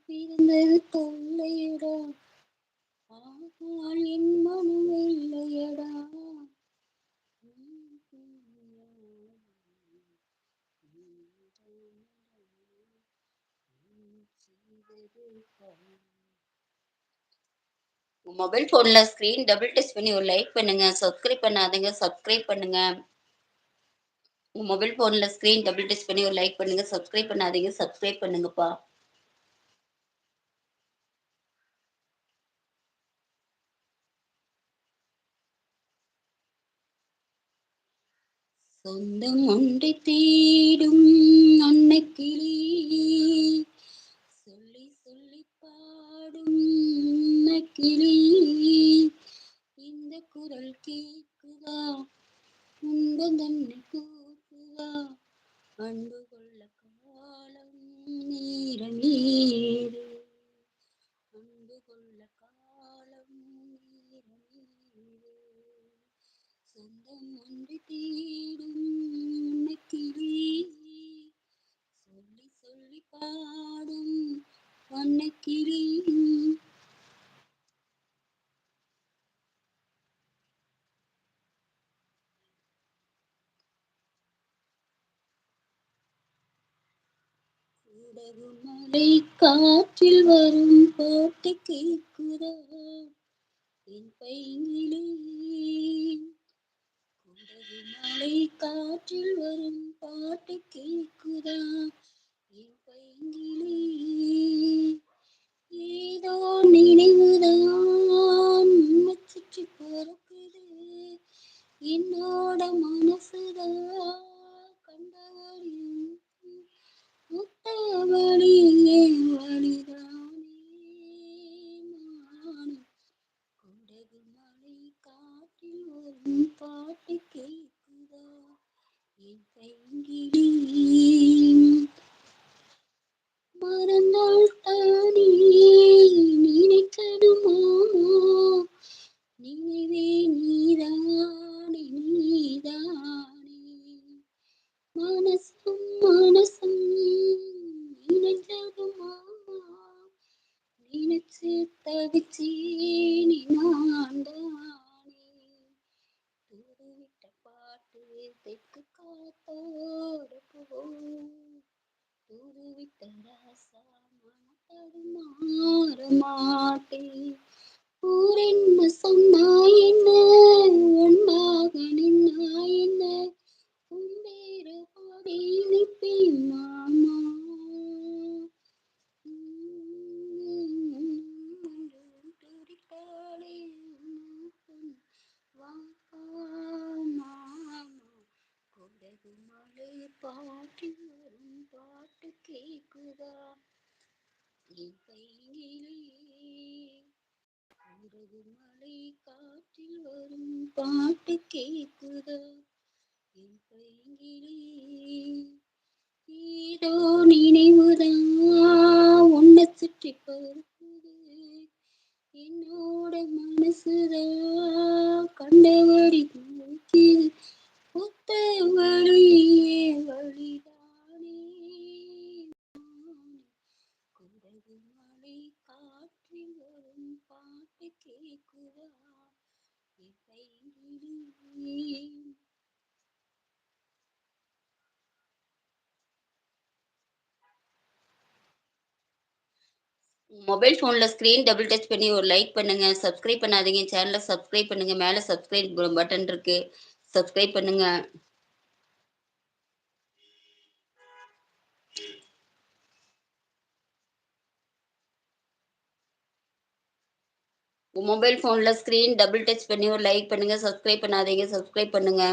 பிறந்தது தொல்லையடா, ஆனால் என் மனம் இல்லையடா. மொபைல் போன்ல ஸ்கிரீன் டபுள் டச் பண்ணி ஒரு லைக் பண்ணுங்க. சப்ஸ்கிரைப் பண்ணாதீங்க, சப்ஸ்கிரைப் பண்ணுங்க. உங்க மொபைல் போன்ல ஸ்கிரீன் டபுள் டச் பண்ணி ஒரு லைக் பண்ணுங்க. சப்ஸ்கிரைப் பண்ணாதீங்க, சப்ஸ்கிரைப் பண்ணுங்கப்பா. சொந்தம் ஒன்றை தேடும் அன்னக்கிளி, சொல்லி சொல்லி பாடும் அன்னக்கிளி, இந்த குரல் கேக்குதா, உந்தன் தன்னை கூக்குதா, அன்பு கொள்ள காலம் நேரம் ஏது, அன்பு கொள்ள காலம் நேரம் ஏது. சொந்தம் ஒன்று தேடும் அன்னக்கிளி, சொல்லி சொல்லி பாடும் வண்ணக்கிளி. குடகு மலை காற்றில் வரும் பாட்டு கேட்குதா என் பைங்கிளி, குடகு மலை காற்றில் வரும் பாட்டு கேட்குதா என் பைங்கிளி, ஏதோ நினைவுதான் உன்னை சுற்றி பறக்குது, என்னோட மனசுதான் கண்டவழி முத்தவழி வழிதானே நானும். குடகு மலை காற்றில் வரும் பாட்டு கேட்குதா என் பைங்கிளி, மறந்தால் தானே நினைக்கணுமா, நினைவே நீதானே நீதானே, மனசும் மனசும் நினைச்சதுமா, நினைச்சு தவிச்சேனே நான் தானே, தூதுவிட்ட பாட்டு தெற்கு காத்தோட போகும், தூதுவிட்ட ராசா மனத்தடு மாற மாட்டேன், ஊரென்ன சொன்னா என்ன, ஒன்றாக நின்னா என்ன, உன்பேரு பாடி நிற்பேன் மாமா. துடித்தாளே வா மாமா, குடகு மலை பாட்டில் வரும் பாட்டு கேக்குதா என் பைங்கிளி, குடகு மலை காற்றில் வரும் பாட்டு கேக்குதா என் பைங்கிளி, ஏதோ நினைவுதான் உன்னை சுற்றி பறக்குது, என்னோட மனசுதான் கண்டபடி தூக்கிது, ஒத்த வழியே வழிதானே நானும். குடகு மலை காற்றில் வரும் பாட்டு கேக்குதா என் பைங்கிளி. மொபைல் ஃபோன்ல ஸ்க்ரீன் டபுள் டச் பண்ணி ஒரு லைக் பண்ணுங்க. சப்ஸ்கிரைப் பண்ணாதீங்க. சேனல சப்ஸ்கிரைப் பண்ணுங்க. மேல சப்ஸ்கிரைப் பட்டன் இருக்கு. சப்ஸ்கிரைப் பண்ணுங்க. மொபைல் ஃபோன்ல ஸ்க்ரீன் டபுள் டச் பண்ணி ஒரு லைக் பண்ணுங்க. சப்ஸ்கிரைப் பண்ணாதீங்க. சப்ஸ்கிரைப் பண்ணுங்க.